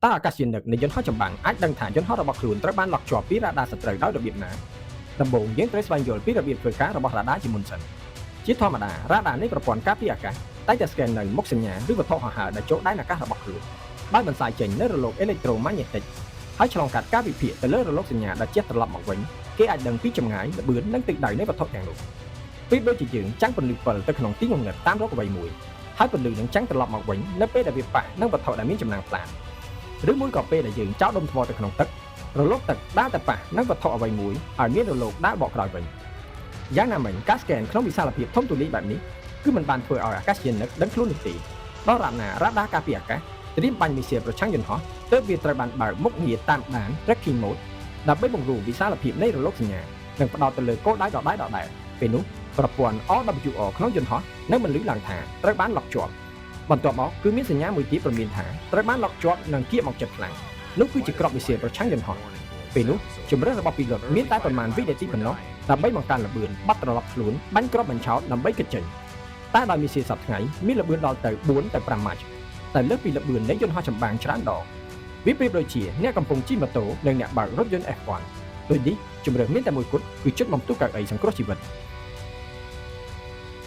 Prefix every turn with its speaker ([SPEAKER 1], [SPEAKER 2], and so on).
[SPEAKER 1] តើអាកាសយានិកនៃយន្តហោះចម្បាំងអាចដឹងថាយន្តហោះរបស់ខ្លួនត្រូវបានឡុកជាប់ពីរ៉ាដាសត្រូវដោយរបៀបណាដំបូងយើងត្រូវស្វែងយល់ពីរបៀបធ្វើការរបស់រ៉ាដាជាមុនសិនជាធម្មតារ៉ាដានៃប្រព័ន្ធការពារអាកាសតែងតែស្កេននៅមុខសញ្ញាឬវត្ថុហោះហើរដែលចូលដែនអាកាសរបស់ខ្លួនដោយបន្សាយចេញនូវរលកអេឡិចត្រូម៉ាញ៉េទិកហើយឆ្លងកាត់ការវិភាគទៅលើរលកសញ្ញាដែលជះត្រឡប់មកវិញគេអាចដឹងពីចម្ងាយល្បឿននិងទិសដៅនៃវត្ថុទាំងនោះពីដូចជាយើងចាំងពន្លឺពិលទៅក្នុងទីងងឹតតាមរកអ្វីមួយហើយពន្លឺនឹងចាំងត្រឡប់មកវិញនៅពេលដែលវាប៉ះនឹងវត្ថុដែលមានចំណាំងផ្លាតឬមួយក៏ពេលដែលយើងចោលដុំថ្មទៅក្នុងទឹករលកទឹកដើរទៅប៉ះនឹងវត្ថុអ្វីមួយឲ្យមានរលកដើរបកក្រោយវិញយ៉ាងណាមិញការស្កេនក្នុងវិសាលភាពធំទូលាយបែបនេះគឺមិនបានធ្វើឲ្យអាកាសយានិកដឹងខ្លួននោះទេដល់រ៉ាដាការពារអាកាសត្រៀមបាញ់មីស៊ីលប្រឆាំងយន្តហោះទើបវាត្រូវបានបើកមុខងារតាមដាន tracking mode ដើម្បីបង្រួបវិសាលភាពនៃរលកសញ្ញានិងផ្ដោតទៅលើគោលដៅដដែលពេលនោះប្រព័ន្ធ OWR ក្នុងយន្តហោះនឹងបន្លឺឡើងថាត្រូវបានឡុកជាប់បន្ទាប់មកគឺមានសញ្ញាមួយទៀតព្រមានថាត្រូវបានឡុកជាប់និងគៀកមកជិតខ្លាំងនោះគឺជាក្របមីស៊ីលប្រឆាំងយន្តហោះពេលនោះជំរឿនរបស់ពីលុតមានតែប្រមាណវិនាទីប៉ុណ្ណោះដើម្បីបង្កើនល្បឿនបាត់ត្រឡប់ខ្លួនបាញ់គ្រាប់បញ្ឆោតដើម្បីគេចចេញតែដោយមីស៊ីលសប្តាហ៍ថ្ងៃមានល្បឿនដល់ទៅ4ទៅ5ម៉ាច់តែលើសពីល្បឿននៃយន្តហោះចម្បាំងច្រើនដងវាប្រៀបដូចជាអ្នកកំពុងជិះម៉ូតូនិងអ្នកបើករថយន្ត F1 ដូចនេះជំរឿនមានតែមួយគត់គឺជិតបំផ្ទុះកៅអីសង្គ្រោះជីវិត